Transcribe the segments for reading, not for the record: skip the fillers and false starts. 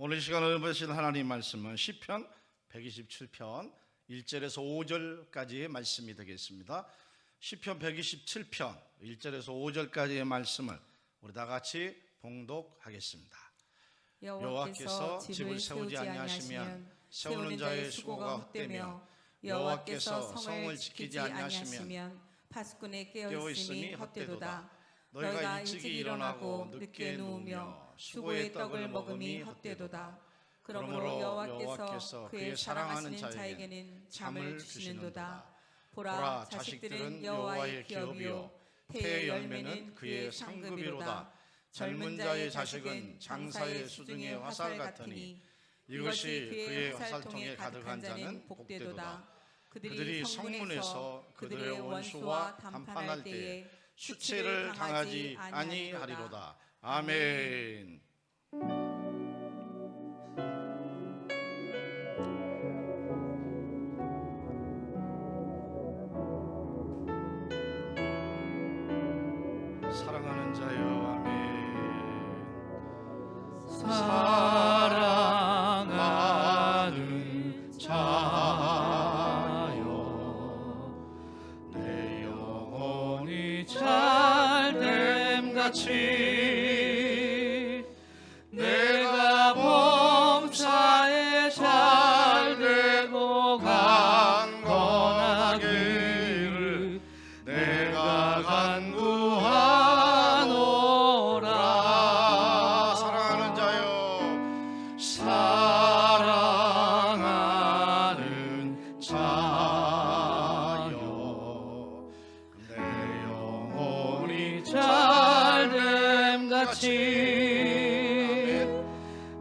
오늘 이 시간 은혜주신 하나님 말씀은 시편 127편 1절에서 5절까지의 말씀이 되겠습니다. 시편 127편 1절에서 5절까지의 말씀을 우리 다 같이 봉독하겠습니다. 여호와께서 집을 세우지 아니하시면 세우는 자의 수고가 헛되며 여호와께서 성을 지키지 아니하시면 파수꾼의 깨어있음이 헛되도다. 너희가 일찍이 일어나고 늦게 누우며 수고의 떡을 먹음이 헛되도다. 그러므로 여호와께서 그의 사랑하는 자에게는 잠을 주시는도다. 보라, 자식들은 여호와의 기업이요 태의 열매는 그의 상급이로다. 젊은 자의 자식은 장사의 수중의 화살 같으니 이것이 그의 화살통에 가득한 자는 복되도다. 그들이 성문에서 그들의 원수와 담판할 때에 수치를 당하지 아니하리로다. 아멘. 사랑하는 자여, 아멘. 사랑하는 자여, 내 영혼이 잘됨 같이 내가 범사에 잘되고 강건하기를 내가 간구하노라. 사랑하는 자여, 사랑하는 자여, 내 영혼이 잘됨 같이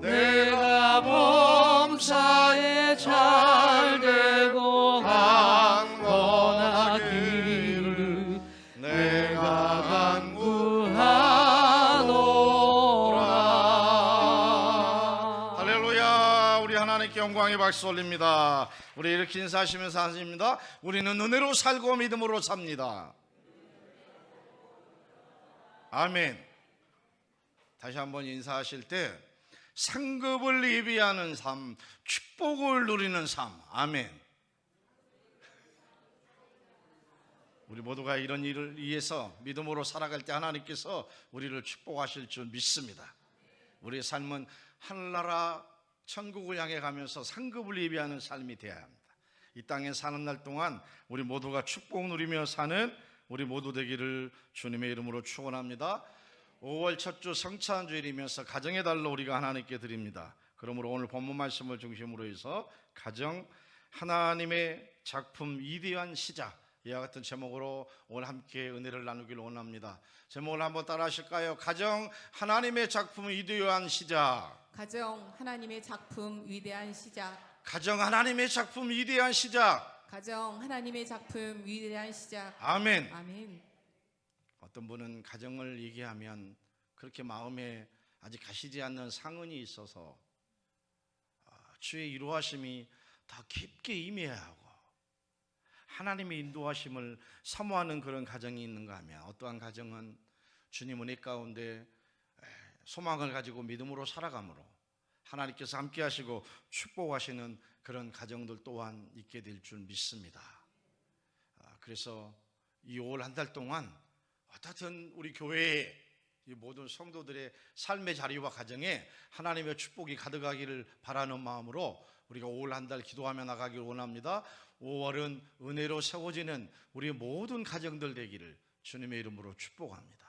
내가 범사에 잘되고 강건하기를 내가 간구하노라. 할렐루야. 우리 하나님께 영광의 박수 올립니다. 우리 이렇게 인사하시면서 하십니다. 우리는 은혜로 살고 믿음으로 삽니다. 아멘. 다시 한번 인사하실 때 상급을 예비하는 삶, 축복을 누리는 삶. 아멘. 우리 모두가 이런 일을 위해서 믿음으로 살아갈 때 하나님께서 우리를 축복하실 줄 믿습니다. 우리의 삶은 하늘나라 천국을 향해 가면서 상급을 예비하는 삶이 되어야 합니다. 이 땅에 사는 날 동안 우리 모두가 축복 누리며 사는 우리 모두 되기를 주님의 이름으로 축원합니다. 5월 첫 주 성찬주일이면서 가정의 달로 우리가 하나님께 드립니다. 그러므로 오늘 본문 말씀을 중심으로 해서 가정 하나님의 작품 위대한 시작, 이와 같은 제목으로 오늘 함께 은혜를 나누기를 원합니다. 제목을 한번 따라 하실까요? 가정 하나님의 작품 위대한 시작. 가정 하나님의 작품 위대한 시작. 가정 하나님의 작품 위대한 시작. 가정 하나님의 작품 위대한 시작. 아멘. 아멘. 어떤 분은 가정을 얘기하면 그렇게 마음에 아직 가시지 않는 상흔이 있어서 주의 인도하심이 더 깊게 임해야 하고 하나님의 인도하심을 사모하는 그런 가정이 있는가 하면, 어떠한 가정은 주님 은혜 가운데 소망을 가지고 믿음으로 살아감으로 하나님께서 함께 하시고 축복하시는 그런 가정들 또한 있게 될 줄 믿습니다. 그래서 이 5월 한 달 동안 어떻든 우리 교회의 이 모든 성도들의 삶의 자리와 가정에 하나님의 축복이 가득하기를 바라는 마음으로 우리가 5월 한 달 기도하며 나가기를 원합니다. 5월은 은혜로 세워지는 우리 모든 가정들 되기를 주님의 이름으로 축복합니다.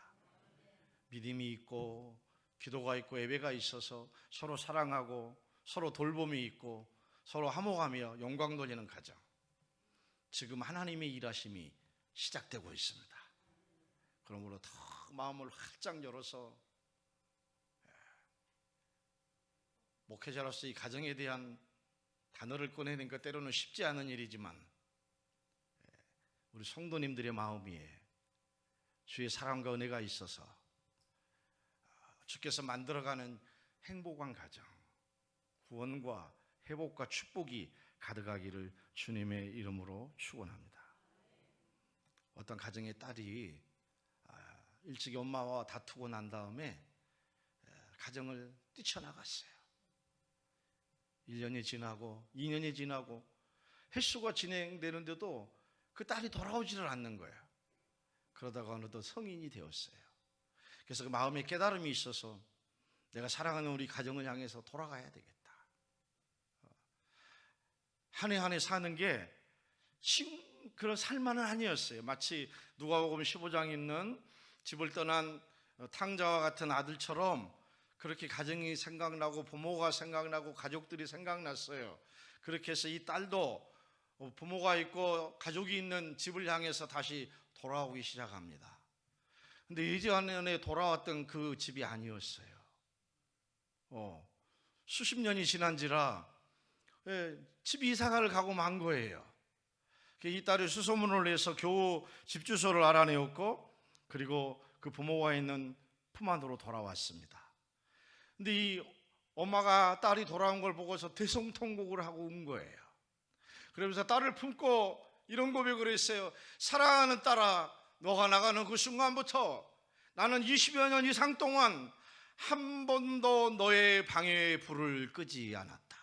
믿음이 있고 기도가 있고 예배가 있어서 서로 사랑하고 서로 돌봄이 있고 서로 화목하며 영광 돌리는 가정, 지금 하나님의 일하심이 시작되고 있습니다. 그러므로 더 마음을 활짝 열어서 목회자로서 이 가정에 대한 단어를 꺼내는 것 때로는 쉽지 않은 일이지만 우리 성도님들의 마음 위에 주의 사랑과 은혜가 있어서 주께서 만들어가는 행복한 가정, 구원과 회복과 축복이 가득하기를 주님의 이름으로 축원합니다. 어떤 가정의 딸이 일찍이 엄마와 다투고 난 다음에 가정을 뛰쳐나갔어요. 1년이 지나고 2년이 지나고 횟수가 진행되는데도 그 딸이 돌아오지를 않는 거예요. 그러다가 어느덧 성인이 되었어요. 그래서 그 마음에 깨달음이 있어서 내가 사랑하는 우리 가정을 향해서 돌아가야 되겠다. 한 해 한 해 사는 게 쉬운 그런 살만은 아니었어요. 마치 누가복음 15장에 있는 집을 떠난 탕자와 같은 아들처럼 그렇게 가정이 생각나고 부모가 생각나고 가족들이 생각났어요. 그렇게 해서 이 딸도 부모가 있고 가족이 있는 집을 향해서 다시 돌아오기 시작합니다. 근데 예전에 돌아왔던 그 집이 아니었어요. 수십 년이 지난지라 집 이사가를 가고 만 거예요. 이 딸이 수소문을 내서 겨우 집 주소를 알아내었고, 그리고 그 부모가 있는 품 안으로 돌아왔습니다. 근데 이 엄마가 딸이 돌아온 걸 보고서 대성통곡을 하고 운 거예요. 그러면서 딸을 품고 이런 고백을 했어요. 사랑하는 딸아, 너가 나가는 그 순간부터 나는 20여 년 이상 동안 한 번도 너의 방에 불을 끄지 않았다.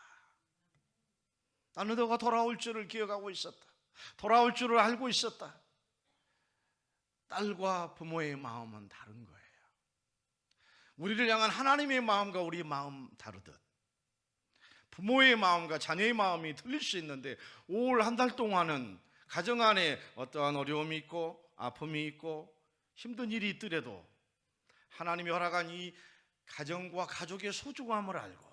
나는 너가 돌아올 줄을 기억하고 있었다. 돌아올 줄을 알고 있었다. 딸과 부모의 마음은 다른 거예요. 우리를 향한 하나님의 마음과 우리의 마음 다르듯 부모의 마음과 자녀의 마음이 틀릴 수 있는데, 올 한 달 동안은 가정 안에 어떠한 어려움이 있고 아픔이 있고 힘든 일이 있더라도 하나님이 허락한 이 가정과 가족의 소중함을 알고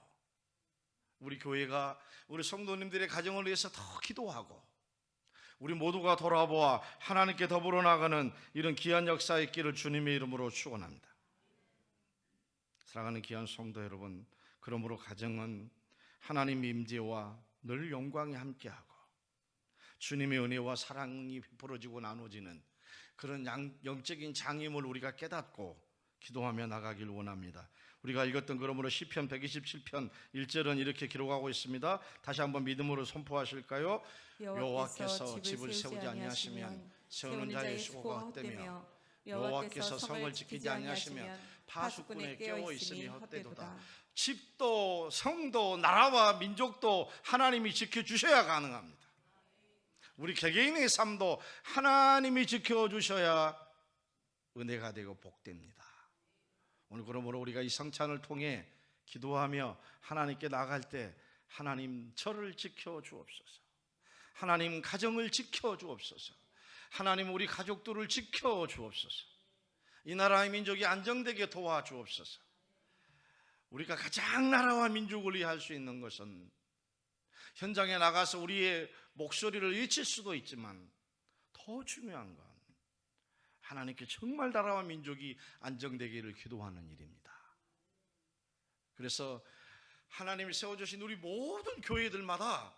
우리 교회가 우리 성도님들의 가정을 위해서 더 기도하고 우리 모두가 돌아보아 하나님께 더불어 나가는 이런 귀한 역사 있기를 주님의 이름으로 축원합니다. 사랑하는 귀한 성도 여러분, 그러므로 가정은 하나님의 임재와 늘 영광이 함께하고 주님의 은혜와 사랑이 베풀어지고 나눠지는 그런 영적인 장임을 우리가 깨닫고 기도하며 나가길 원합니다. 우리가 읽었던 그러므로 시편 127편 1절은 이렇게 기록하고 있습니다. 다시 한번 믿음으로 선포하실까요? 여호와께서 집을 세우지 아니하시면 세우는 자의 수고가 헛되며 여호와께서 성을 지키지 아니하시면 파수꾼에 깨어 있음이 헛되도다. 집도 성도 나라와 민족도 하나님이 지켜주셔야 가능합니다. 우리 개개인의 삶도 하나님이 지켜주셔야 은혜가 되고 복됩니다. 오늘 그러므로 우리가 이 성찬을 통해 기도하며 하나님께 나갈 때 하나님 저를 지켜주옵소서, 하나님 가정을 지켜주옵소서, 하나님 우리 가족들을 지켜주옵소서, 이 나라의 민족이 안정되게 도와주옵소서. 우리가 가장 나라와 민족을 위해 할 수 있는 것은 현장에 나가서 우리의 목소리를 외칠 수도 있지만 더 중요한 건 하나님께 정말 나라와 민족이 안정되기를 기도하는 일입니다. 그래서 하나님이 세워주신 우리 모든 교회들마다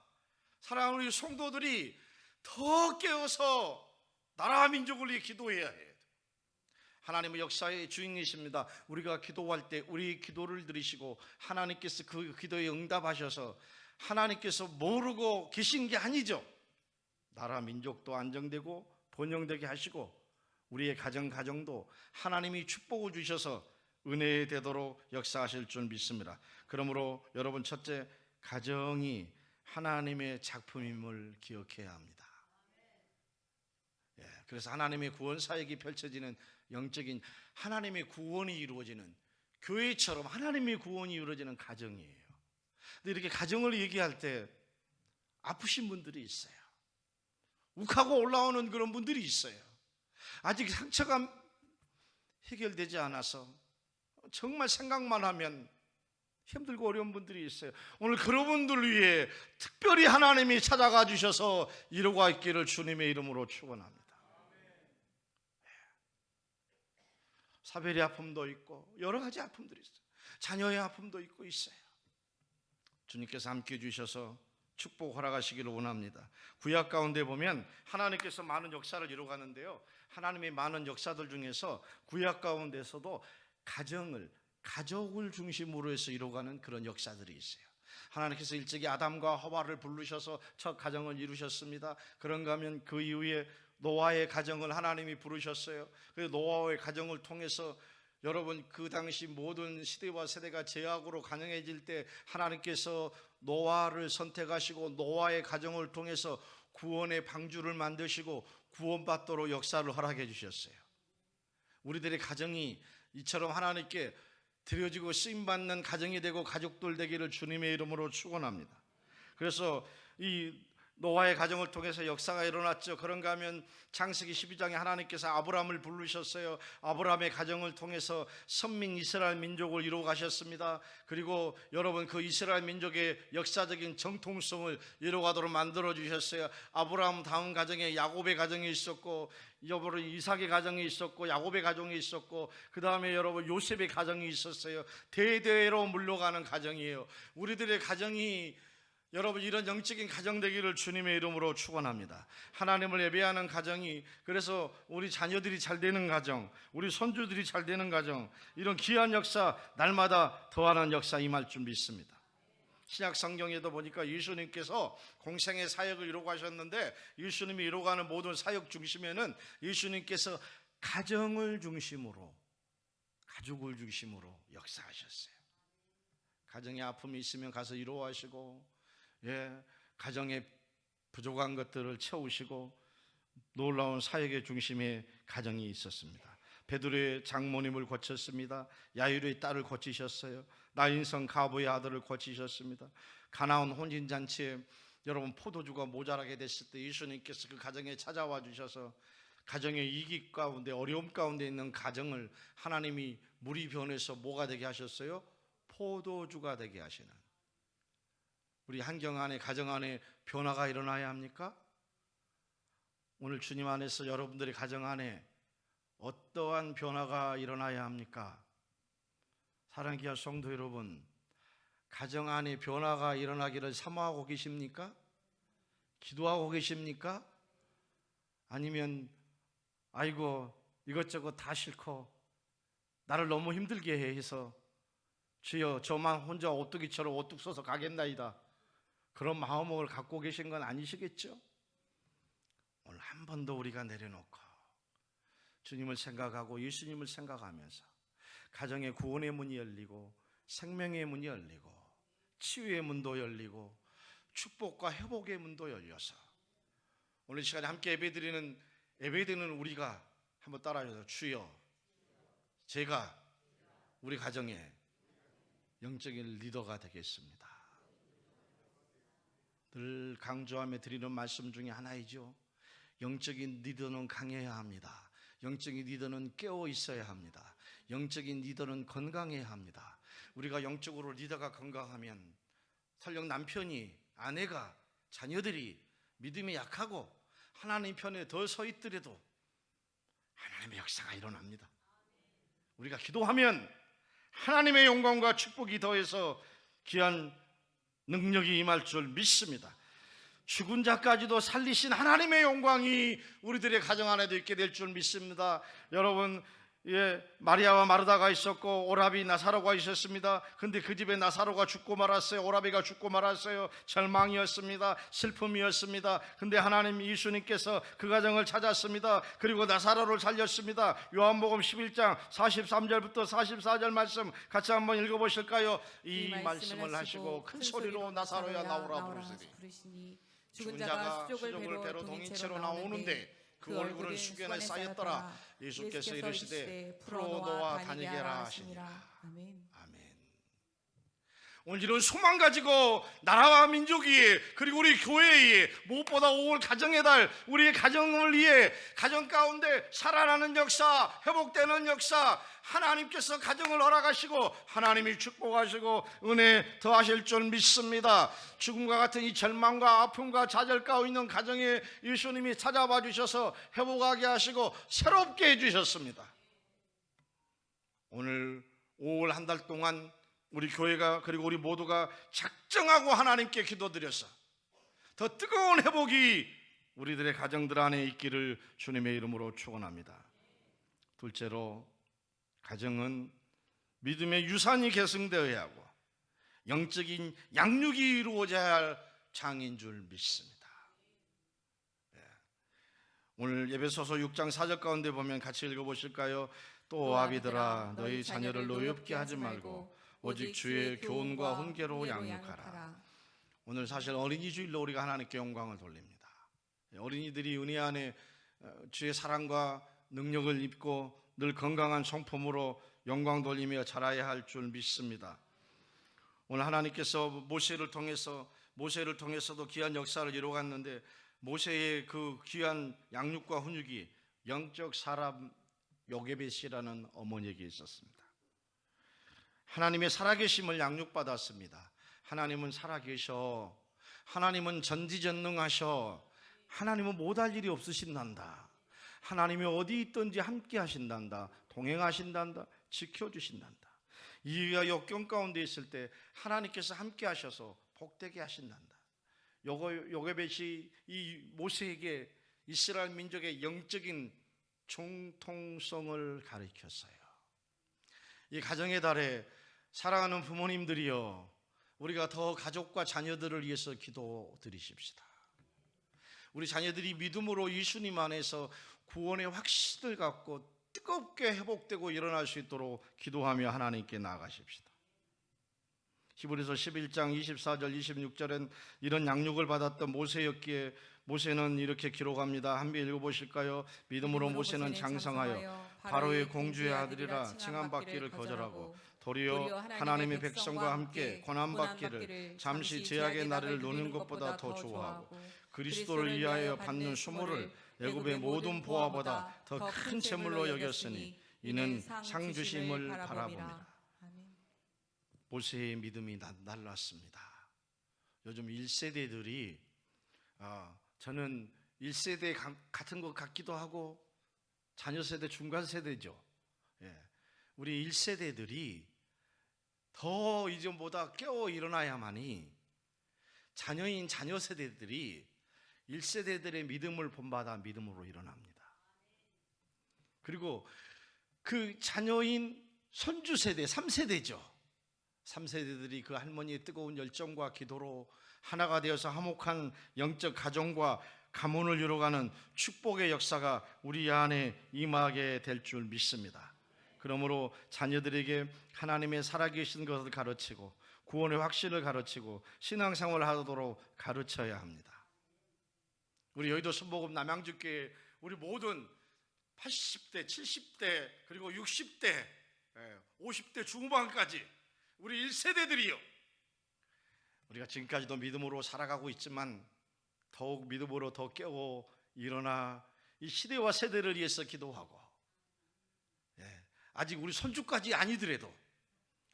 사랑하는 우리 성도들이 더 깨어서 나라와 민족을 위해 기도해야 해요. 하나님은 역사의 주인이십니다. 우리가 기도할 때 우리 기도를 들으시고 하나님께서 그 기도에 응답하셔서 하나님께서 모르고 계신 게 아니죠. 나라 민족도 안정되고 번영되게 하시고 우리의 가정도 하나님이 축복을 주셔서 은혜에 되도록 역사하실 줄 믿습니다. 그러므로 여러분, 첫째, 가정이 하나님의 작품임을 기억해야 합니다. 그래서 하나님의 구원 사역이 펼쳐지는 영적인 하나님의 구원이 이루어지는 교회처럼 하나님의 구원이 이루어지는 가정이에요. 근데 이렇게 가정을 얘기할 때 아프신 분들이 있어요. 욱하고 올라오는 그런 분들이 있어요. 아직 상처가 해결되지 않아서 정말 생각만 하면 힘들고 어려운 분들이 있어요. 오늘 그런 분들을 위해 특별히 하나님이 찾아가 주셔서 이루고 있기를 주님의 이름으로 축원합니다. 사별의 아픔도 있고 여러 가지 아픔들이 있어요. 자녀의 아픔도 있고 있어요. 주님께서 함께 해주셔서 축복 허락하시기를 원합니다. 구약 가운데 보면 하나님께서 많은 역사를 이루어가는데요, 하나님의 많은 역사들 중에서 구약 가운데서도 가족을 중심으로 해서 이루어가는 그런 역사들이 있어요. 하나님께서 일찍이 아담과 하와를 부르셔서 첫 가정을 이루셨습니다. 그런가 하면 그 이후에 노아의 가정을 하나님이 부르셨어요. 그래서 노아의 가정을 통해서 여러분, 그 당시 모든 시대와 세대가 죄악으로 가능해질 때 하나님께서 노아를 선택하시고 노아의 가정을 통해서 구원의 방주를 만드시고 구원받도록 역사를 허락해 주셨어요. 우리들의 가정이 이처럼 하나님께 드려지고 쓰임받는 가정이 되고 가족들 되기를 주님의 이름으로 축원합니다. 그래서 이 노아의 가정을 통해서 역사가 일어났죠. 그런가 하면 창세기 12장에 하나님께서 아브라함을 부르셨어요. 아브라함의 가정을 통해서 선민 이스라엘 민족을 이루어 가셨습니다. 그리고 여러분 그 이스라엘 민족의 역사적인 정통성을 이루어가도록 만들어 주셨어요. 아브라함 다음 가정에 야곱의 가정이 있었고, 여러분 이삭의 가정이 있었고, 야곱의 가정이 있었고, 그 다음에 여러분 요셉의 가정이 있었어요. 대대로 물러가는 가정이에요. 우리들의 가정이 여러분 이런 영적인 가정 되기를 주님의 이름으로 축원합니다. 하나님을 예배하는 가정이, 그래서 우리 자녀들이 잘 되는 가정, 우리 손주들이 잘 되는 가정, 이런 귀한 역사 날마다 더하는 역사 임할 줄 믿습니다. 신약 성경에도 보니까 예수님께서 공생의 사역을 이루고 하셨는데, 예수님이 이루어가는 모든 사역 중심에는 예수님께서 가정을 중심으로, 가족을 중심으로 역사하셨어요. 가정에 아픔이 있으면 가서 위로하시고, 가정에 부족한 것들을 채우시고 놀라운 사역의 중심에 가정이 있었습니다. 베드로의 장모님을 고쳤습니다. 야이로의 딸을 고치셨어요. 나인성 가부의 아들을 고치셨습니다. 가나안 혼인잔치에 여러분 포도주가 모자라게 됐을 때 예수님께서 그 가정에 찾아와 주셔서 가정의 위기 가운데, 어려움 가운데 있는 가정을 하나님이 물이 변해서 뭐가 되게 하셨어요? 포도주가 되게 하시는, 우리 환경 안에, 가정 안에 변화가 일어나야 합니까? 오늘 주님 안에서 여러분들의 가정 안에 어떠한 변화가 일어나야 합니까? 사랑하는 귀한 성도 여러분, 가정 안에 변화가 일어나기를 사모하고 계십니까? 기도하고 계십니까? 아니면 아이고 이것저것 다 싫고 나를 너무 힘들게 해서 주여 저만 혼자 오뚜기처럼 오뚝 서서 가겠나이다, 그런 마음을 갖고 계신 건 아니시겠죠? 오늘 한 번 더 우리가 내려놓고 주님을 생각하고 예수님을 생각하면서 가정의 구원의 문이 열리고 생명의 문이 열리고 치유의 문도 열리고 축복과 회복의 문도 열려서 오늘 이 시간에 함께 예배드리는 우리가 한번 따라해서 주여 제가 우리 가정의 영적인 리더가 되겠습니다. 늘 강조하며 드리는 말씀 중에 하나이죠. 영적인 리더는 강해야 합니다. 영적인 리더는 깨어 있어야 합니다. 영적인 리더는 건강해야 합니다. 우리가 영적으로 리더가 건강하면 설령 남편이, 아내가, 자녀들이 믿음이 약하고 하나님 편에 더 서 있더라도 하나님의 역사가 일어납니다. 우리가 기도하면 하나님의 영광과 축복이 더해서 귀한 능력이 임할 줄 믿습니다. 죽은 자까지도 살리신 하나님의 영광이 우리들의 가정 안에도 있게 될 줄 믿습니다. 여러분, 마리아와 마르다가 있었고 오라비 나사로가 있었습니다. 근데 그 집에 나사로가 죽고 말았어요. 오라비가 죽고 말았어요. 절망이었습니다. 슬픔이었습니다. 근데 하나님 예수님께서 그 가정을 찾았습니다. 그리고 나사로를 살렸습니다. 요한복음 11장 43절부터 44절 말씀 같이 한번 읽어보실까요? 이 말씀을 하시고 큰 소리로 나사로야 나오라 부르시니 죽은 자가 수족을 배로 동인채로 나오는데 그 얼굴은 수견에 쌓였더라. 예수께서 이르시되 풀어놓아 다니게라 하시니라. 아멘. 오늘 이런 소망 가지고 나라와 민족 위에, 그리고 우리 교회 위에, 무엇보다 5월 가정의 달, 우리의 가정을 위해 가정 가운데 살아나는 역사, 회복되는 역사, 하나님께서 가정을 허락하시고 하나님이 축복하시고 은혜 더하실 줄 믿습니다. 죽음과 같은 이 절망과 아픔과 좌절 가운데 있는 가정에 예수님이 찾아와 주셔서 회복하게 하시고 새롭게 해주셨습니다. 오늘 5월 한 달 동안 우리 교회가, 그리고 우리 모두가 작정하고 하나님께 기도드려서 더 뜨거운 회복이 우리들의 가정들 안에 있기를 주님의 이름으로 축원합니다. 둘째로, 가정은 믿음의 유산이 계승되어야 하고 영적인 양육이 이루어져야 할 장인 줄 믿습니다. 오늘 에베소서 6장 4절 가운데 보면 같이 읽어보실까요? 또 아비들아 너희 자녀를 노엽게 하지 말고 오직 주의 교훈과 훈계로 양육하라. 오늘 사실 어린이 주일로 우리가 하나님께 영광을 돌립니다. 어린이들이 은혜 안에 주의 사랑과 능력을 입고 늘 건강한 성품으로 영광 돌리며 자라야 할 줄 믿습니다. 오늘 하나님께서 모세를 통해서도 귀한 역사를 이루어갔는데, 모세의 그 귀한 양육과 훈육이 영적 사람 요게벳이라는 어머니에게 있었습니다. 하나님의 살아계심을 양육받았습니다. 하나님은 살아계셔. 하나님은 전지전능하셔. 하나님은 못할 일이 없으신단다. 하나님이 어디 있든지 함께 하신단다. 동행하신단다. 지켜주신단다. 이와 역경 가운데 있을 때 하나님께서 함께 하셔서 복되게 하신단다. 요게벳이 이 모세에게 이스라엘 민족의 영적인 정통성을 가르쳤어요. 이 가정의 달에 사랑하는 부모님들이여, 우리가 더 가족과 자녀들을 위해서 기도드리십시다. 우리 자녀들이 믿음으로 예수님 안에서 구원의 확신을 갖고 뜨겁게 회복되고 일어날 수 있도록 기도하며 하나님께 나아가십시다. 히브리서 11장 24절 26절엔 이런 양육을 받았던 모세였기에 모세는 이렇게 기록합니다. 한번 읽어보실까요? 믿음으로 모세는 장성하여 바로의 공주의 아들이라 칭함받기를 거절하고 도리어 하나님의 백성과 함께 고난받기를 잠시 제약의 날을 노는 것보다 더 좋아하고 그리스도를 위하여 받는 수모를 애굽의 모든 보화보다 더 큰 재물로 여겼으니 이는 상 주심을 바라봅니다. 모세의 믿음이 날랐습니다. 요즘 1세대들이 저는 1세대 같은 것 같기도 하고 자녀 세대 중간 세대죠. 우리 1세대들이 더 이전보다 깨어 일어나야만이 자녀인 자녀 세대들이 1세대들의 믿음을 본받아 믿음으로 일어납니다. 그리고 그 자녀인 손주 세대 3세대죠. 3세대들이 그 할머니의 뜨거운 열정과 기도로 하나가 되어서 화목한 영적 가정과 가문을 이루어가는 축복의 역사가 우리 안에 임하게 될 줄 믿습니다. 그러므로 자녀들에게 하나님의 살아계신 것을 가르치고 구원의 확신을 가르치고 신앙생활을 하도록 가르쳐야 합니다. 우리 여의도 순복음 남양주교회 우리 모든 80대, 70대 그리고 60대, 50대 중반까지 우리 1세대들이요, 우리가 지금까지도 믿음으로 살아가고 있지만 더욱 믿음으로 더 깨어 일어나 이 시대와 세대를 위해서 기도하고, 아직 우리 손주까지 아니더라도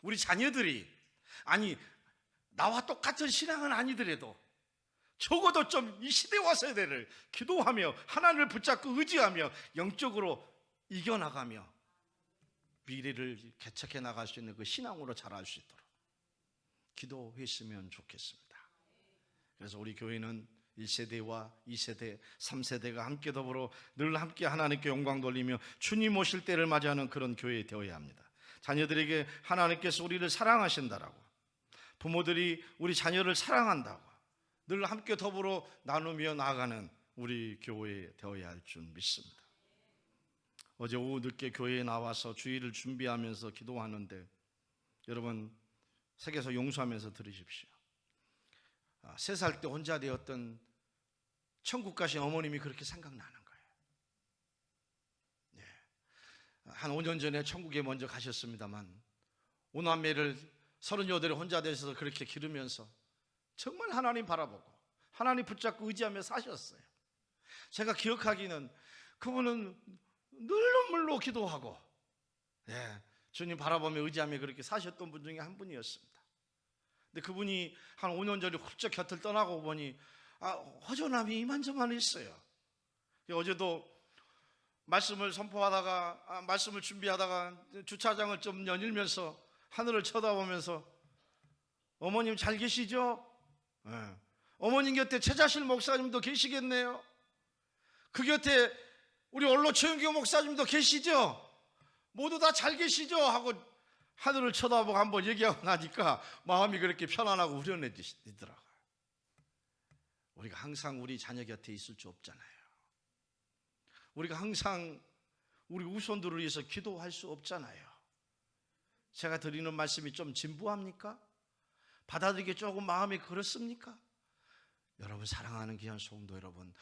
우리 자녀들이, 아니 나와 똑같은 신앙은 아니더라도 적어도 좀 이 시대와 세대를 기도하며 하나님을 붙잡고 의지하며 영적으로 이겨나가며 미래를 개척해 나갈 수 있는 그 신앙으로 자랄 수 있도록 기도했으면 좋겠습니다. 그래서 우리 교회는 1세대와 2세대, 3세대가 함께 더불어 늘 함께 하나님께 영광 돌리며 주님 오실 때를 맞이하는 그런 교회 되어야 합니다. 자녀들에게 하나님께서 우리를 사랑하신다라고, 부모들이 우리 자녀를 사랑한다고 늘 함께 더불어 나누며 나아가는 우리 교회 되어야 할 줄 믿습니다. 어제 오후 늦게 교회에 나와서 주일을 준비하면서 기도하는데, 여러분 세계에서 용서하면서 들으십시오. 3살 때 혼자 되었던 천국 가신 어머님이 그렇게 생각나는 거예요. 한 5년 전에 천국에 먼저 가셨습니다만 오남매를 38에 혼자 되셔서 그렇게 기르면서 정말 하나님 바라보고 하나님 붙잡고 의지하며 사셨어요. 제가 기억하기는 그분은 늘 눈물로 기도하고 주님 바라보며 의지하며 그렇게 사셨던 분 중에 한 분이었습니다. 근데 그분이 한 5년 전에 훌쩍 곁을 떠나고 보니 허전함이 이만저만 있어요. 어제도 말씀을 선포하다가 말씀을 준비하다가 주차장을 좀 연일면서 하늘을 쳐다보면서 어머님 잘 계시죠? 어머님 곁에 최자실 목사님도 계시겠네요. 그 곁에 우리 원로 최영교 목사님도 계시죠? 모두 다 잘 계시죠? 하고 하늘을 쳐다보고 한번 얘기하고 나니까 마음이 그렇게 편안하고 후련해지더라고요. 우리가 항상 우리 자녀 곁에 있을 수 없잖아요. 우리가 항상 우리 후손들을 위해서 기도할 수 없잖아요. 제가 드리는 말씀이 좀 진부합니까? 받아들이기 조금 마음이 그렇습니까? 여러분, 사랑하는 귀한 성도 여러분,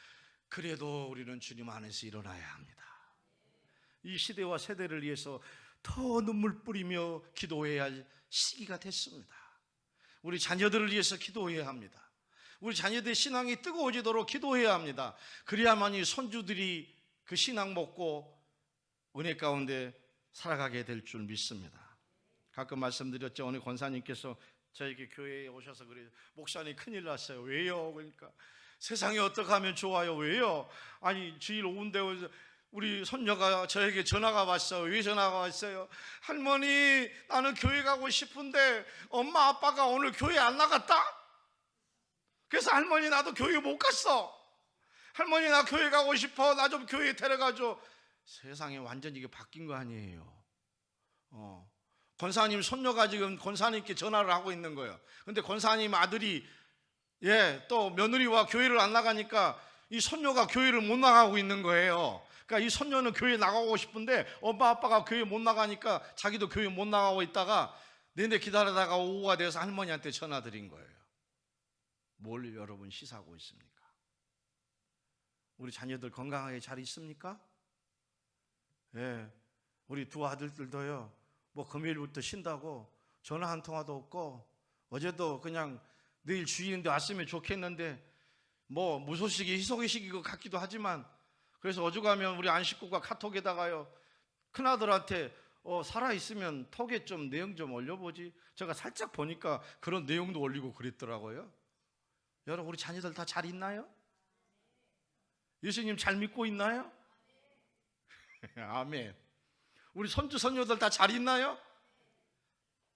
그래도 우리는 주님 안에서 일어나야 합니다. 이 시대와 세대를 위해서 더 눈물 뿌리며 기도해야 할 시기가 됐습니다. 우리 자녀들을 위해서 기도해야 합니다. 우리 자녀들의 신앙이 뜨거워지도록 기도해야 합니다. 그래야만이 손주들이 그 신앙 먹고 은혜 가운데 살아가게 될 줄 믿습니다. 가끔 말씀드렸죠. 오늘 권사님께서 저에게 교회에 오셔서 그래요. 목사님 큰일 났어요. 왜요? 그러니까 세상에 어떻게 하면 좋아요? 왜요? 아니 주일 오후인데 우리 손녀가 저에게 전화가 왔어요. 왜 전화가 왔어요? 할머니, 나는 교회 가고 싶은데 엄마 아빠가 오늘 교회 안 나갔다? 그래서 할머니, 나도 교회 못 갔어. 할머니, 나 교회 가고 싶어. 나 좀 교회 데려가줘. 세상에 완전히 이게 바뀐 거 아니에요. 권사님 손녀가 지금 권사님께 전화를 하고 있는 거예요. 근데 권사님 아들이 또 며느리와 교회를 안 나가니까 이 손녀가 교회를 못 나가고 있는 거예요. 그러니까 이 손녀는 교회 나가고 싶은데 엄마 아빠가 교회 못 나가니까 자기도 교회 못 나가고 있다가 내내 기다리다가 오후가 돼서 할머니한테 전화 드린 거예요. 뭘 여러분 시사하고 있습니까? 우리 자녀들 건강하게 잘 있습니까? 우리 두 아들들도요, 뭐 금요일부터 쉰다고 전화 한 통화도 없고, 어제도 그냥 내일 주일인데 왔으면 좋겠는데 뭐 무소식이 희소식인 것 같기도 하지만, 그래서 어젯가면 우리 안 식구가 카톡에다가요, 큰아들한테 살아있으면 톡에 좀 내용 좀 올려보지. 제가 살짝 보니까 그런 내용도 올리고 그랬더라고요. 여러분, 우리 자녀들 다 잘 있나요? 예수님 잘 믿고 있나요? 아멘. 우리 손주 손녀들 다 잘 있나요?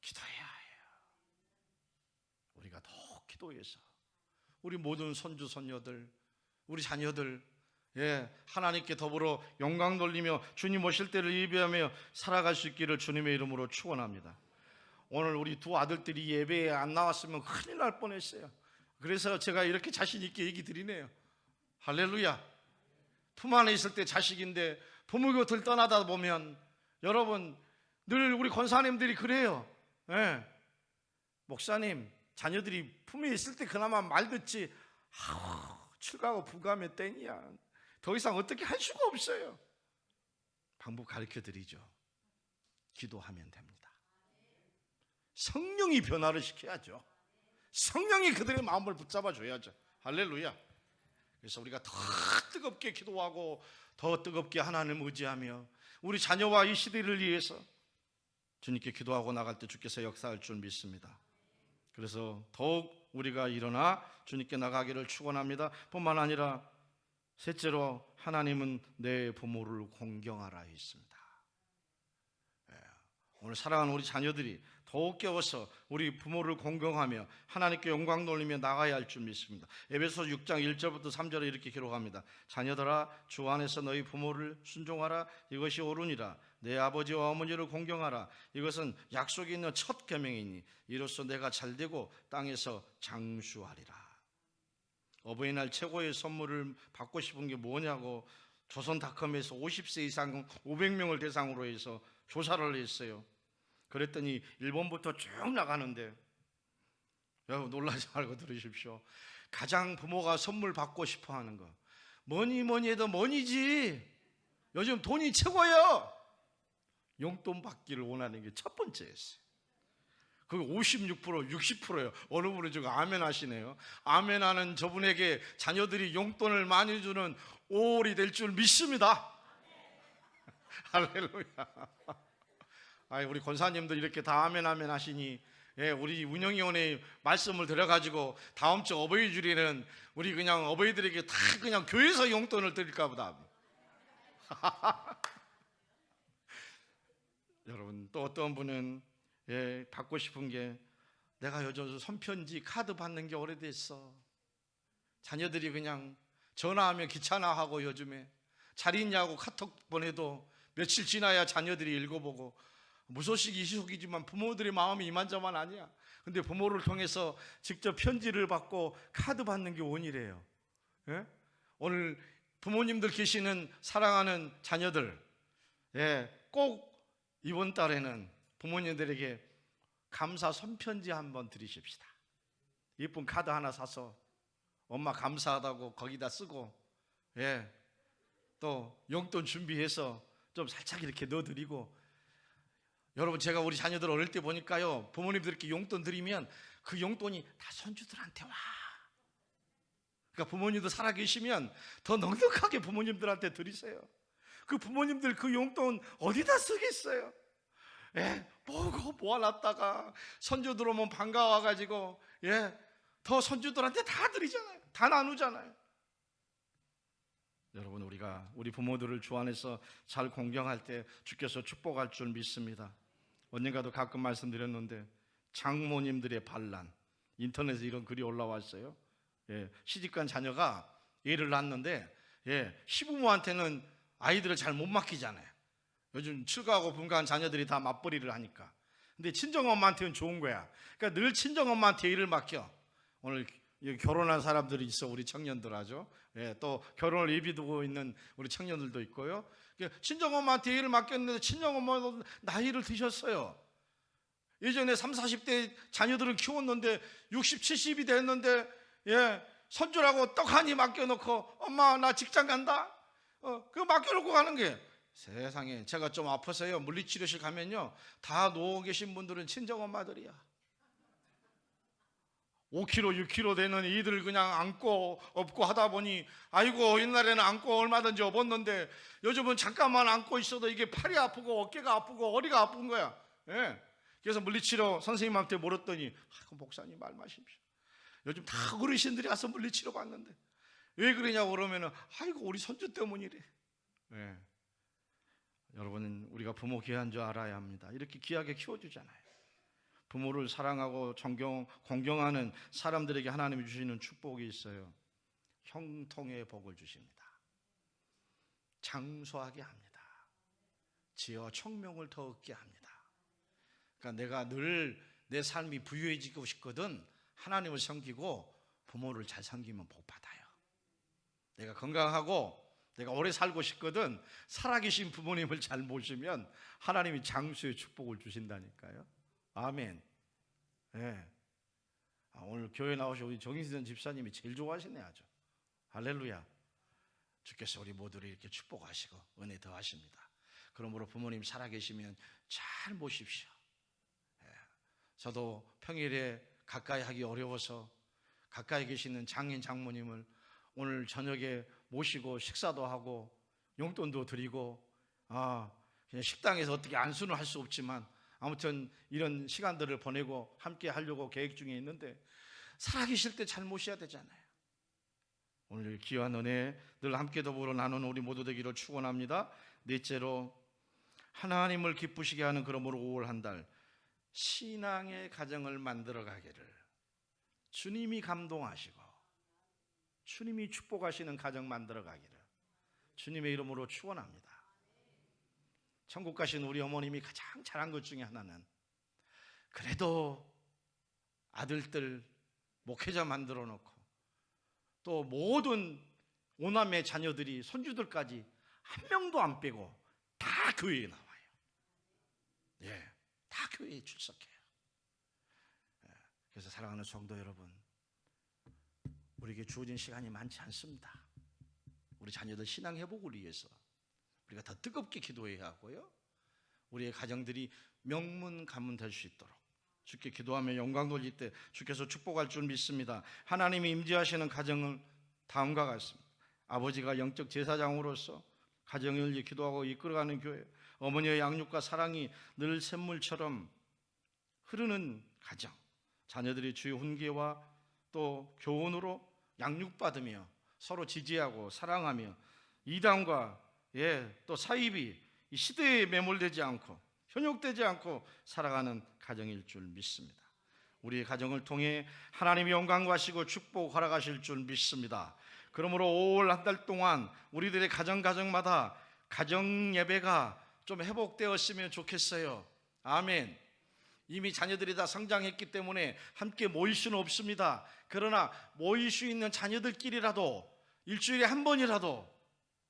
기도해야 해요. 우리가 더 기도해서 우리 모든 손주 손녀들, 우리 자녀들 하나님께 더불어 영광 돌리며 주님 오실 때를 예배하며 살아갈 수 있기를 주님의 이름으로 축원합니다. 오늘 우리 두 아들들이 예배에 안 나왔으면 큰일 날 뻔했어요. 그래서 제가 이렇게 자신 있게 얘기 드리네요. 할렐루야. 품 안에 있을 때 자식인데 부모 곁을 떠나다 보면, 여러분, 늘 우리 권사님들이 그래요. 목사님, 자녀들이 품에 있을 때 그나마 말 듣지, 출가하고 부가하면 땡이야. 더 이상 어떻게 할 수가 없어요. 방법 가르쳐 드리죠. 기도하면 됩니다. 성령이 변화를 시켜야죠. 성령이 그들의 마음을 붙잡아 줘야죠. 할렐루야. 그래서 우리가 더 뜨겁게 기도하고 더 뜨겁게 하나님을 의지하며 우리 자녀와 이 시대를 위해서 주님께 기도하고 나갈 때 주께서 역사할 줄 믿습니다. 그래서 더욱 우리가 일어나 주님께 나가기를 축원합니다. 뿐만 아니라 셋째로, 하나님은 내 부모를 공경하라 했습니다. 오늘 사랑하는 우리 자녀들이 더욱 깨워서 우리 부모를 공경하며 하나님께 영광 돌리며 나가야 할 줄 믿습니다. 에베소서 6장 1절부터 3절에 이렇게 기록합니다. 자녀들아, 주 안에서 너희 부모를 순종하라. 이것이 옳으니라. 내 아버지와 어머니를 공경하라. 이것은 약속이 있는 첫 계명이니 이로써 내가 잘되고 땅에서 장수하리라. 어버이날 최고의 선물을 받고 싶은 게 뭐냐고 조선닷컴에서 50세 이상 500명을 대상으로 해서 조사를 했어요. 그랬더니 일본부터 쭉 나가는데, 여러분 놀라지 말고 들으십시오. 가장 부모가 선물 받고 싶어 하는 거, 뭐니 해도 뭐니지, 요즘 돈이 최고예요. 용돈 받기를 원하는 게 첫 번째였어요. 그게 56%, 60%예요. 어느 분은 지금 아멘 하시네요. 아멘 하는 저분에게 자녀들이 용돈을 많이 주는 5월이 될 줄 믿습니다. 할렐루야. 우리 권사님들 이렇게 다 아멘 하시니, 우리 운영위원회 말씀을 들어가지고 다음 주 어버이 주일에는 우리 그냥 어버이들에게 다 그냥 교회에서 용돈을 드릴까 보다. 여러분, 또 어떤 분은 받고 싶은 게, 내가 요즘 손편지 카드 받는 게 오래됐어. 자녀들이 그냥 전화하면 귀찮아하고 요즘에 잘 있냐고 카톡 보내도 며칠 지나야 자녀들이 읽어보고, 무소식이 희소식이지만 부모들의 마음이 이만저만 아니야. 근데 부모를 통해서 직접 편지를 받고 카드 받는 게 원이래요. 오늘 부모님들 계시는 사랑하는 자녀들, 꼭 이번 달에는 부모님들에게 감사 손편지 한번 드리십시다. 예쁜 카드 하나 사서 엄마 감사하다고 거기다 쓰고, 예, 또 용돈 준비해서 좀 살짝 이렇게 넣어드리고. 여러분, 제가 우리 자녀들 어릴 때 보니까요, 부모님들께 용돈 드리면 그 용돈이 다 손주들한테 와. 그러니까 부모님도 살아계시면 더 넉넉하게 부모님들한테 드리세요. 그 부모님들 그 용돈 어디다 쓰겠어요? 예, 보고 모아놨다가 손주들 오면 반가워가지고, 예, 더 손주들한테 다 드리잖아요. 다 나누잖아요. 여러분, 우리가 우리 부모들을 주 안에서 잘 공경할 때 주께서 축복할 줄 믿습니다. 언젠가도 가끔 말씀드렸는데, 장모님들의 반란, 인터넷에 이런 글이 올라왔어요. 예, 시집간 자녀가 애를 낳았는데, 예, 시부모한테는 아이들을 잘 못 맡기잖아요. 요즘 출가하고 분가한 자녀들이 다 맞벌이를 하니까. 근데 친정엄마한테는 좋은 거야. 그러니까 늘 친정엄마한테 일을 맡겨. 오늘 여기 결혼한 사람들이 있어, 우리 청년들 하죠. 예, 또 결혼을 예비두고 있는 우리 청년들도 있고요. 그러니까 친정엄마한테 일을 맡겼는데 친정엄마도 나이를 드셨어요. 예전에 30, 40대 자녀들을 키웠는데 60, 70이 됐는데, 예, 손주라고 떡하니 맡겨놓고 엄마 나 직장 간다. 그거 맡겨놓고 가는 게, 세상에, 제가 좀 아파서요 물리치료실 가면요 다 누워 계신 분들은 친정엄마들이야. 5kg, 6kg 되는 이들 그냥 안고 업고 하다 보니, 아이고 옛날에는 안고 얼마든지 업었는데 요즘은 잠깐만 안고 있어도 이게 팔이 아프고 어깨가 아프고 허리가 아픈 거야. 예. 그래서 물리치료 선생님한테 물었더니, 아이고 목사님 말 마십시오. 요즘 다 어르신들이 와서 물리치료 받는데 왜 그러냐고 그러면은, 아이고 우리 손주 때문이래. 예. 여러분, 우리가 부모 귀한 줄 알아야 합니다. 이렇게 귀하게 키워주잖아요. 부모를 사랑하고 공경하는 사람들에게 하나님이 주시는 축복이 있어요. 형통의 복을 주십니다. 장수하게 합니다. 지혜와 총명을 더 얻게 합니다. 그러니까 내가 늘 내 삶이 부유해지고 싶거든 하나님을 섬기고 부모를 잘 섬기면 복 받아요. 내가 건강하고 내가 오래 살고 싶거든 살아계신 부모님을 잘 모시면 하나님이 장수의 축복을 주신다니까요. 아멘. 네. 오늘 교회 나오신 우리 정인선 집사님이 제일 좋아하시네 아주. 할렐루야. 주께서 우리 모두를 이렇게 축복하시고 은혜 더하십니다. 그러므로 부모님 살아계시면 잘 모십시오. 네. 저도 평일에 가까이 하기 어려워서 가까이 계시는 장인 장모님을 오늘 저녁에 모시고 식사도 하고 용돈도 드리고, 그냥 식당에서 어떻게 안수는 할 수 없지만 아무튼 이런 시간들을 보내고 함께 하려고 계획 중에 있는데, 살아계실 때 잘 모셔야 되잖아요. 오늘 귀한 은혜 늘 함께 더불어 나누는 우리 모두 되기를 축원합니다. 넷째로, 하나님을 기쁘시게 하는 그러므로 5월 한 달 신앙의 가정을 만들어 가기를 주님이 감동하시고 주님이 축복하시는 가정 만들어 가기를 주님의 이름으로 축원합니다. 천국 가신 우리 어머님이 가장 잘한 것 중에 하나는, 그래도 아들들 목회자 만들어 놓고 또 모든 오남매 자녀들이 손주들까지 한 명도 안 빼고 다 교회에 나와요. 예, 다 교회에 출석해요. 그래서 사랑하는 성도 여러분, 우리에게 주어진 시간이 많지 않습니다. 우리 자녀들 신앙 회복을 위해서 우리가 더 뜨겁게 기도해야 하고요, 우리의 가정들이 명문 가문 될 수 있도록 주께 기도하며 영광 돌릴 때 주께서 축복할 줄 믿습니다. 하나님이 임재하시는 가정은 다음과 같습니다. 아버지가 영적 제사장으로서 가정을 기도하고 이끌어가는 교회, 어머니의 양육과 사랑이 늘 샘물처럼 흐르는 가정, 자녀들이 주의 훈계와 또 교훈으로 양육받으며 서로 지지하고 사랑하며 이단과 또 사이비, 이 시대에 매몰되지 않고 현혹되지 않고 살아가는 가정일 줄 믿습니다. 우리의 가정을 통해 하나님이 영광 가시고 축복 허락하실 줄 믿습니다. 그러므로 5월 한 달 동안 우리들의 가정마다 가정 예배가 좀 회복되었으면 좋겠어요. 아멘. 이미 자녀들이 다 성장했기 때문에 함께 모일 수는 없습니다. 그러나 모일 수 있는 자녀들끼리라도 일주일에 한 번이라도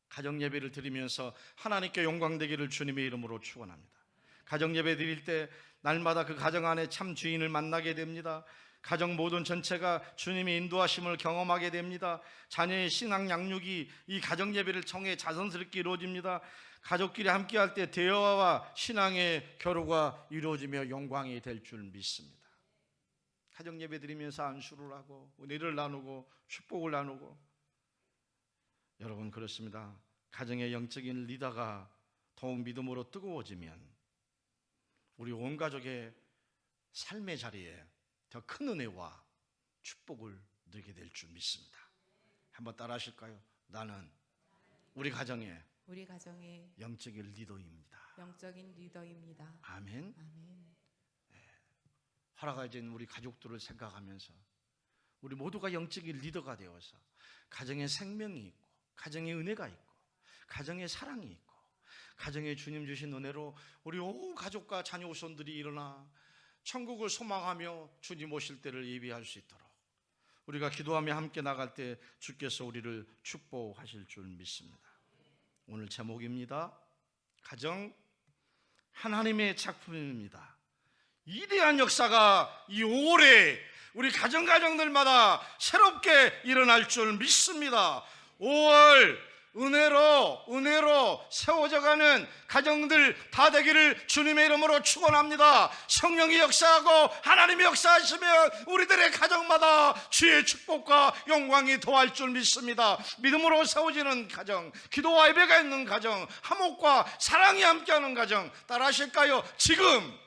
가정 예배를 드리면서 하나님께 영광 되기를 주님의 이름으로 축원합니다. 가정 예배 드릴 때 날마다 그 가정 안에 참 주인을 만나게 됩니다. 가정 모든 전체가 주님의 인도하심을 경험하게 됩니다. 자녀의 신앙 양육이 이 가정 예배를 통해 자연스럽게 이루어집니다. 가족끼리 함께할 때 대화와 신앙의 교류가 이루어지며 영광이 될 줄 믿습니다. 가정 예배 드리면서 안수를 하고 은혜를 나누고 축복을 나누고, 여러분 그렇습니다. 가정의 영적인 리더가 더욱 믿음으로 뜨거워지면 우리 온 가족의 삶의 자리에 더 큰 은혜와 축복을 누리게 될 줄 믿습니다. 한번 따라 하실까요? 나는 우리 가정의 영적인 리더입니다. 영적인 리더입니다. 아멘. 아멘. 허락하신 우리 가족들을 생각하면서 우리 모두가 영적인 리더가 되어서 가정에 생명이 있고, 가정에 은혜가 있고, 가정에 사랑이 있고, 가정에 주님 주신 은혜로 우리 온 가족과 자녀 후손들이 일어나 천국을 소망하며 주님 오실 때를 예비할 수 있도록 우리가 기도하며 함께 나갈 때 주께서 우리를 축복하실 줄 믿습니다. 오늘 제목입니다. 가정 하나님의 작품입니다. 위대한 역사가 이 5월에 우리 가정들마다 새롭게 일어날 줄 믿습니다. 5월 은혜로 세워져가는 가정들 다 되기를 주님의 이름으로 축원합니다. 성령이 역사하고 하나님이 역사하시면 우리들의 가정마다 주의 축복과 영광이 더할 줄 믿습니다. 믿음으로 세워지는 가정, 기도와 예배가 있는 가정, 화목과 사랑이 함께하는 가정, 따라하실까요? 지금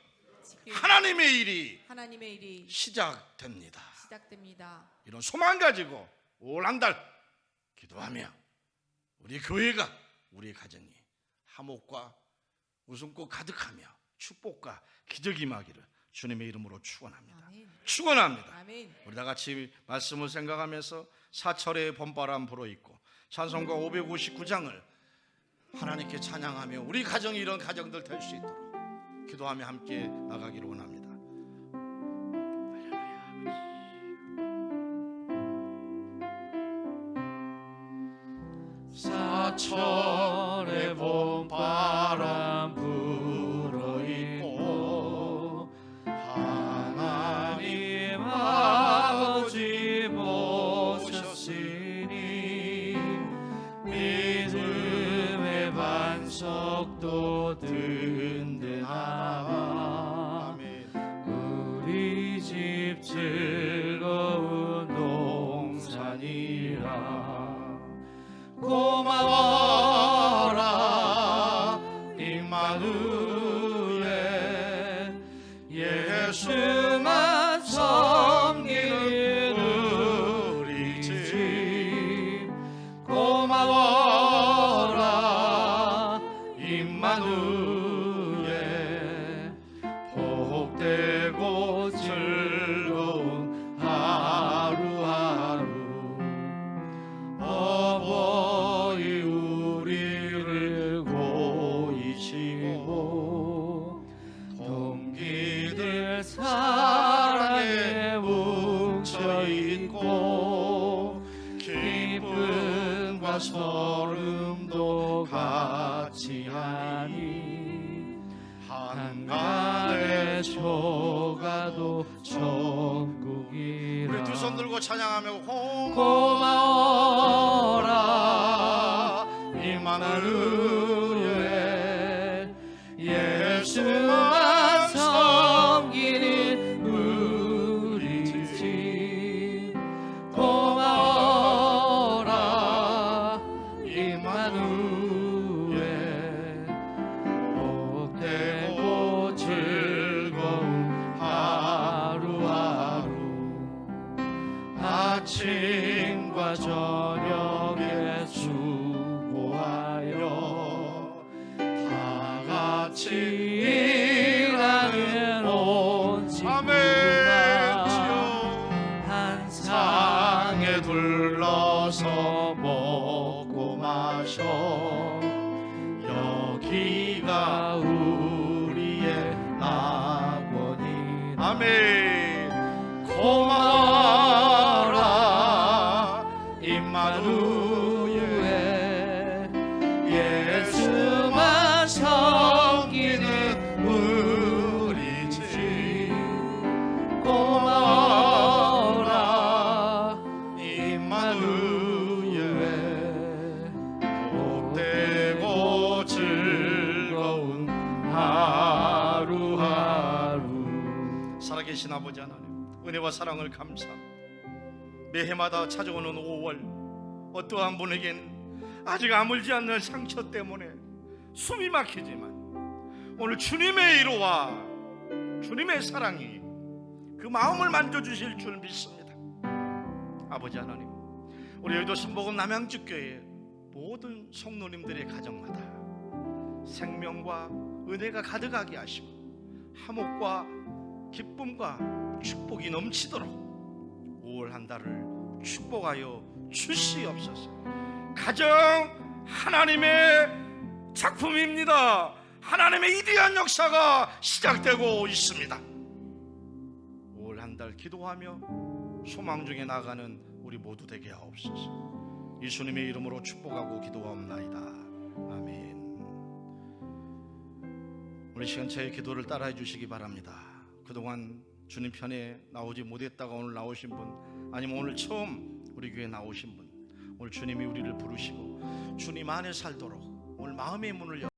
하나님의 일이 시작됩니다. 이런 소망 가지고 올 한 달 기도하며 우리 교회가, 우리 가정이 화목과 웃음꽃 가득하며 축복과 기적이 임하기를 주님의 이름으로 축원합니다. 축원합니다. 아멘. 우리 다 같이 말씀을 생각하면서 사철의 봄바람 불어있고 찬송가 559장을 하나님께 찬양하며 우리 가정이 이런 가정들 될 수 있도록 기도하며 함께 나가기를 원합니다. 사철의 봄바람 불어있고 하나님 아버지 모셨으니 믿음의 반석도 든든하다. 우리 집 즐거운 동산이라. 고마워라 임마누엘, 예수만 섬기는 우리 집. 고마워라 임마누엘, 복되고 즐거운 하루하루. 어버이 우리를 고이시고 동기들 사랑에 뭉쳐있고 기쁨과 소름도 같이 하니 한간의 초가도 천국이라. 우리 두 손 들고 찬양하며 고마워라 임마누엘, 예수만 섬기는 우리 집. 고마워라 임마누엘, 복되고 즐거운 하루하루. 아침과 저녁에 수고하여 다 같이 일하는 온 친구가 한 상에 둘러서 먹고 마셔. 여기가 우리의 낙원이다. 아멘. 고마워라 임마누엘, 예수만 섬기는 우리 집. 고마워라 만우에 복되고 즐거운 하루하루. 살아계신 아버지 하나님, 은혜와 사랑을 감사합니다. 매해마다 찾아오는 5월, 어떠한 분에겐 아직 아물지 않는 상처 때문에 숨이 막히지만 오늘 주님의 위로와 주님의 사랑이 그 마음을 만져주실 줄 믿습니다. 아버지 하나님, 우리 여의도 신복음 남양주교회 모든 성도님들의 가정마다 생명과 은혜가 가득하게 하시고 화목과 기쁨과 축복이 넘치도록 5월 한 달을 축복하여 주시옵소서. 가정 하나님의 작품입니다. 하나님의 위대한 역사가 시작되고 있습니다. 5월 한 달 기도하며 소망 중에 나가는 우리 모두 되게 하옵소서. 예수님의 이름으로 축복하고 기도하옵나이다. 아멘. 우리 시간 제 기도를 따라해 주시기 바랍니다. 그동안 주님 편에 나오지 못했다가 오늘 나오신 분, 아니면 오늘 처음 우리 교회 나오신 분, 오늘 주님이 우리를 부르시고 주님 안에 살도록 오늘 마음의 문을